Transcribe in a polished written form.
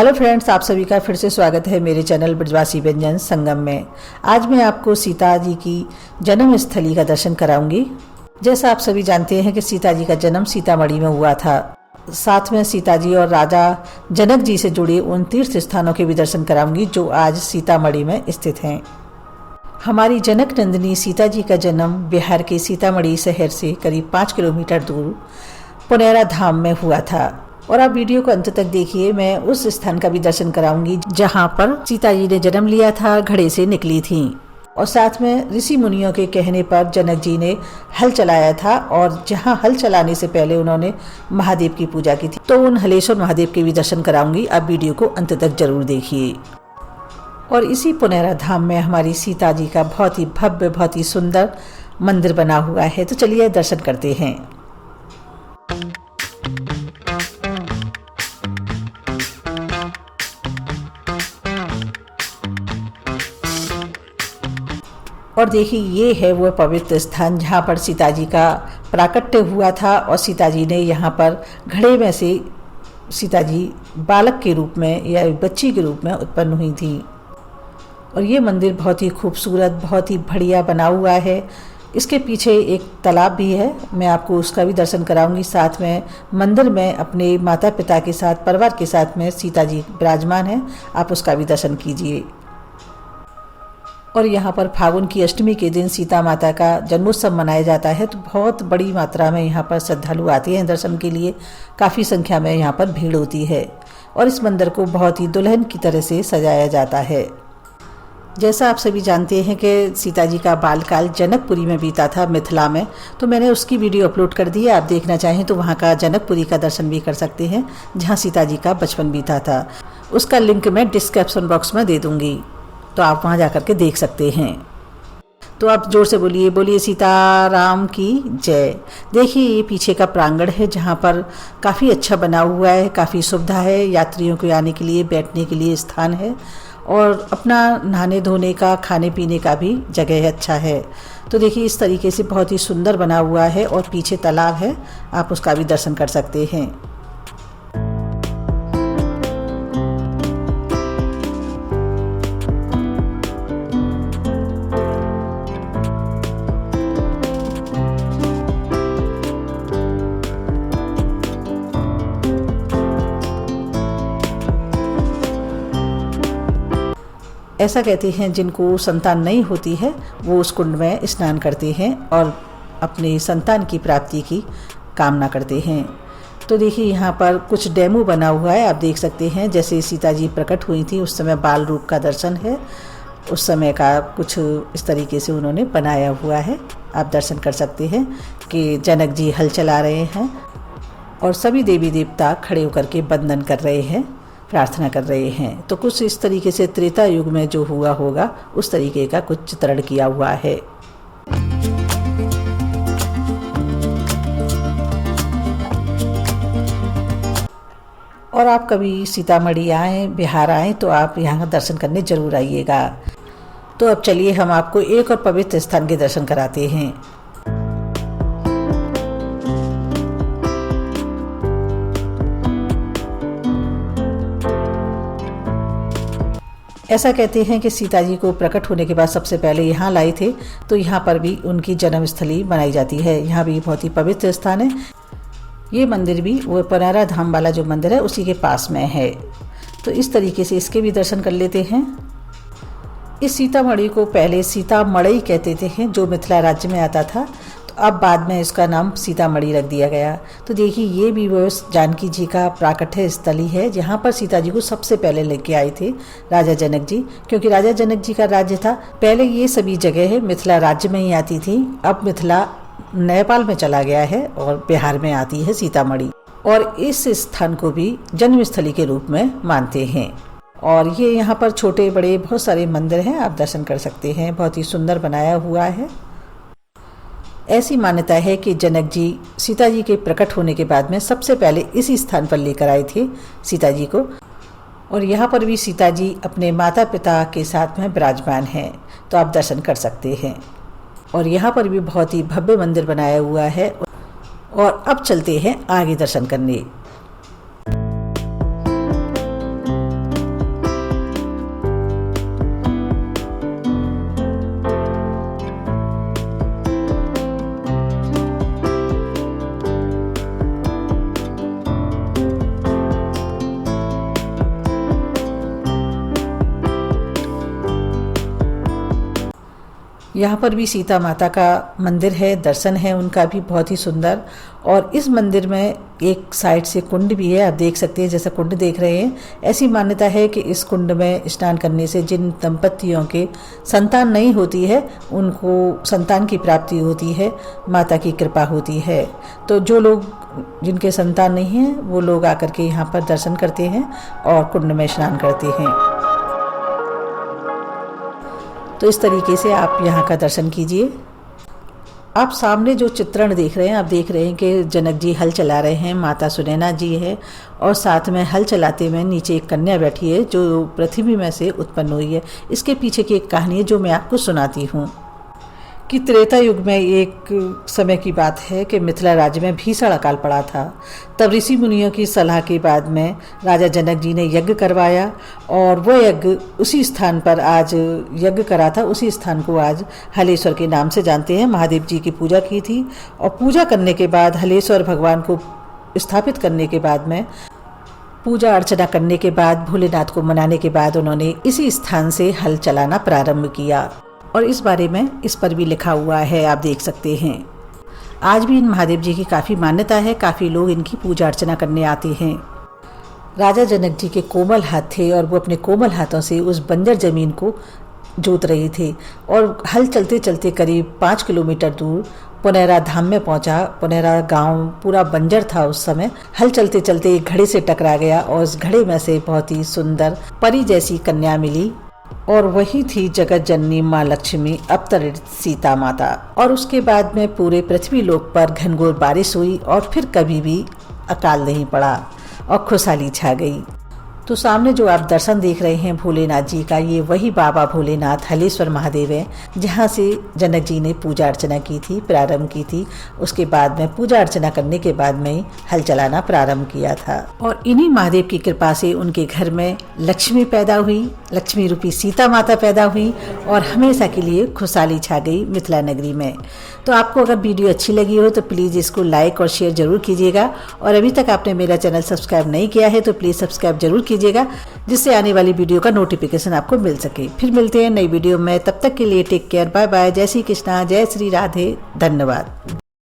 Hello friends, आप सभी का फिर से स्वागत है मेरे चैनल ब्रजवासी व्यंजन संगम में। आज मैं आपको सीता जी की जन्म स्थली का दर्शन कराऊंगी। जैसा आप सभी जानते हैं कि सीता जी का जन्म सीतामढ़ी में हुआ था। साथ में सीता जी और राजा जनक जी से जुड़े उन तीर्थ स्थानों के भी दर्शन कराऊंगी जो आज सीतामढ़ी में स्थित हैं। हमारी जनक नंदिनी सीता जी का जन्म बिहार के सीतामढ़ी शहर से करीब 5 किलोमीटर दूर पुनेरा धाम में हुआ था। और आप वीडियो को अंत तक देखिए, मैं उस स्थान का भी दर्शन कराऊंगी जहां पर सीता जी ने जन्म लिया था, घड़े से निकली थी। और साथ में ऋषि मुनियों के कहने पर जनक जी ने हल चलाया था और जहां हल चलाने से पहले उन्होंने महादेव की पूजा की थी। तो उन हलेश्वर महादेव के भी दर्शन कराऊंगी। आप वीडियो को अंत तक जरूर देखिए। और इसी पुनेरा धाम में हमारी सीता जी का बहुत ही भव्य, बहुत ही सुंदर मंदिर बना हुआ है। तो चलिए दर्शन करते हैं। और देखिए, ये है वो पवित्र स्थान जहाँ पर सीता जी का प्राकट्य हुआ था और सीता जी ने यहाँ पर घड़े में से सीता जी बालक के रूप में या बच्ची के रूप में उत्पन्न हुई थी। और ये मंदिर बहुत ही खूबसूरत, बहुत ही बढ़िया बना हुआ है। इसके पीछे एक तालाब भी है, मैं आपको उसका भी दर्शन कराऊंगी। साथ में मंदिर में अपने माता पिता के साथ, परिवार के साथ में सीता जी विराजमान हैं, आप उसका भी दर्शन कीजिए। और यहाँ पर फागुन की अष्टमी के दिन सीता माता का जन्मोत्सव मनाया जाता है। तो बहुत बड़ी मात्रा में यहाँ पर श्रद्धालु आते हैं दर्शन के लिए। काफ़ी संख्या में यहाँ पर भीड़ होती है और इस मंदिर को बहुत ही दुल्हन की तरह से सजाया जाता है। जैसा आप सभी जानते हैं कि सीता जी का बालकाल जनकपुरी में बीता था, मिथिला में। तो मैंने उसकी वीडियो अपलोड कर दी है। आप देखना चाहें तो वहाँ का जनकपुरी का दर्शन भी कर सकते हैं जहाँ सीता जी का बचपन बीता था। उसका लिंक मैं डिस्क्रिप्शन बॉक्स में दे दूँगी, तो आप वहाँ जाकर के देख सकते हैं। तो आप जोर से बोलिए, बोलिए सीताराम की जय। देखिए, ये पीछे का प्रांगण है जहाँ पर काफ़ी अच्छा बना हुआ है, काफ़ी सुविधा है, यात्रियों को आने के लिए, बैठने के लिए स्थान है और अपना नहाने धोने का, खाने पीने का भी जगह अच्छा है। तो देखिए, इस तरीके से बहुत ही सुंदर बना हुआ है और पीछे तालाब है, आप उसका भी दर्शन कर सकते हैं। ऐसा कहते हैं जिनको संतान नहीं होती है वो उस कुंड में स्नान करते हैं और अपने संतान की प्राप्ति की कामना करते हैं। तो देखिए, यहाँ पर कुछ डेमो बना हुआ है, आप देख सकते हैं। जैसे सीता जी प्रकट हुई थी उस समय बाल रूप का दर्शन है, उस समय का कुछ इस तरीके से उन्होंने बनाया हुआ है। आप दर्शन कर सकते हैं कि जनक जी हल चला रहे हैं और सभी देवी देवता खड़े होकर के वंदन कर रहे हैं, प्रार्थना कर रहे हैं। तो कुछ इस तरीके से त्रेता युग में जो हुआ होगा उस तरीके का कुछ चित्रण किया हुआ है। और आप कभी सीतामढ़ी आएँ, बिहार आएँ तो आप यहाँ दर्शन करने जरूर आइएगा। तो अब चलिए हम आपको एक और पवित्र स्थान के दर्शन कराते हैं। ऐसा कहते हैं कि सीता जी को प्रकट होने के बाद सबसे पहले यहाँ लाए थे, तो यहाँ पर भी उनकी जन्मस्थली बनाई जाती है। यहाँ भी बहुत ही पवित्र स्थान है। ये मंदिर भी वो पुनेरा धाम वाला जो मंदिर है उसी के पास में है। तो इस तरीके से इसके भी दर्शन कर लेते हैं। इस सीतामढ़ी को पहले सीतामढ़ई कहते थे, जो मिथिला राज्य में आता था। तो अब बाद में इसका नाम सीतामढ़ी रख दिया गया। तो देखिए, ये भी वो जानकी जी का प्राकट्य स्थली है जहाँ पर सीता जी को सबसे पहले लेके आए थे राजा जनक जी, क्योंकि राजा जनक जी का राज्य था। पहले ये सभी जगह मिथिला राज्य में ही आती थी, अब मिथिला नेपाल में चला गया है और बिहार में आती है सीतामढ़ी। और इस स्थान को भी जन्मस्थली के रूप में मानते हैं। और ये यहाँ पर छोटे बड़े बहुत सारे मंदिर हैं, आप दर्शन कर सकते हैं। बहुत ही सुंदर बनाया हुआ है। ऐसी मान्यता है कि जनक जी सीता जी के प्रकट होने के बाद में सबसे पहले इसी स्थान पर लेकर आए थे सीता जी को। और यहाँ पर भी सीता जी अपने माता पिता के साथ में विराजमान हैं, तो आप दर्शन कर सकते हैं। और यहाँ पर भी बहुत ही भव्य मंदिर बनाया हुआ है। और अब चलते हैं आगे दर्शन करने। यहाँ पर भी सीता माता का मंदिर है, दर्शन है उनका भी बहुत ही सुंदर। और इस मंदिर में एक साइड से कुंड भी है, आप देख सकते हैं, जैसा कुंड देख रहे हैं। ऐसी मान्यता है कि इस कुंड में स्नान करने से जिन दंपतियों के संतान नहीं होती है उनको संतान की प्राप्ति होती है, माता की कृपा होती है। तो जो लोग जिनके संतान नहीं हैं वो लोग आकर के यहाँ पर दर्शन करते हैं और कुंड में स्नान करते हैं। तो इस तरीके से आप यहाँ का दर्शन कीजिए। आप सामने जो चित्रण देख रहे हैं, आप देख रहे हैं कि जनक जी हल चला रहे हैं, माता सुनैना जी है और साथ में हल चलाते में नीचे एक कन्या बैठी है जो पृथ्वी में से उत्पन्न हुई है। इसके पीछे की एक कहानी है जो मैं आपको सुनाती हूँ कि त्रेता युग में एक समय की बात है कि मिथिला राज्य में भीषण अकाल पड़ा था। तब ऋषि मुनियों की सलाह के बाद में राजा जनक जी ने यज्ञ करवाया और वो यज्ञ उसी स्थान पर आज यज्ञ करा था, उसी स्थान को आज हलेश्वर के नाम से जानते हैं। महादेव जी की पूजा की थी और पूजा करने के बाद हलेश्वर भगवान को स्थापित करने के बाद में पूजा अर्चना करने के बाद भोलेनाथ को मनाने के बाद उन्होंने इसी स्थान से हल चलाना प्रारंभ किया। और इस बारे में इस पर भी लिखा हुआ है, आप देख सकते हैं। आज भी इन महादेव जी की काफ़ी मान्यता है, काफ़ी लोग इनकी पूजा अर्चना करने आते हैं। राजा जनक जी के कोमल हाथ थे और वो अपने कोमल हाथों से उस बंजर ज़मीन को जोत रहे थे और हल चलते चलते करीब 5 किलोमीटर दूर पुनैरा धाम में पहुंचा। पुनैरा गांव पूरा बंजर था उस समय। हल चलते चलते एक घड़े से टकरा गया और उस घड़े में से बहुत ही सुंदर परी जैसी कन्या मिली और वही थी जगत जननी माँ लक्ष्मी अवतरित सीता माता। और उसके बाद में पूरे पृथ्वी लोक पर घनघोर बारिश हुई और फिर कभी भी अकाल नहीं पड़ा और खुशहाली छा गई। तो सामने जो आप दर्शन देख रहे हैं भोलेनाथ जी का, ये वही बाबा भोलेनाथ हलेश्वर महादेव है जहाँ से जनक जी ने पूजा अर्चना की थी, प्रारंभ की थी। उसके बाद में पूजा अर्चना करने के बाद में ही हल चलाना प्रारंभ किया था। और इन्हीं महादेव की कृपा से उनके घर में लक्ष्मी पैदा हुई, लक्ष्मी रूपी सीता माता पैदा हुई और हमेशा के लिए खुशहाली छा गई मिथिला नगरी में। तो आपको अगर वीडियो अच्छी लगी हो तो प्लीज़ इसको लाइक और शेयर ज़रूर कीजिएगा और अभी तक आपने मेरा चैनल सब्सक्राइब नहीं किया है तो प्लीज़ सब्सक्राइब जरूर कीजिएगा, जिससे आने वाली वीडियो का नोटिफिकेशन आपको मिल सके। फिर मिलते हैं नई वीडियो में, तब तक के लिए टेक केयर, बाय बाय, जय श्री कृष्णा, जय श्री राधे, धन्यवाद।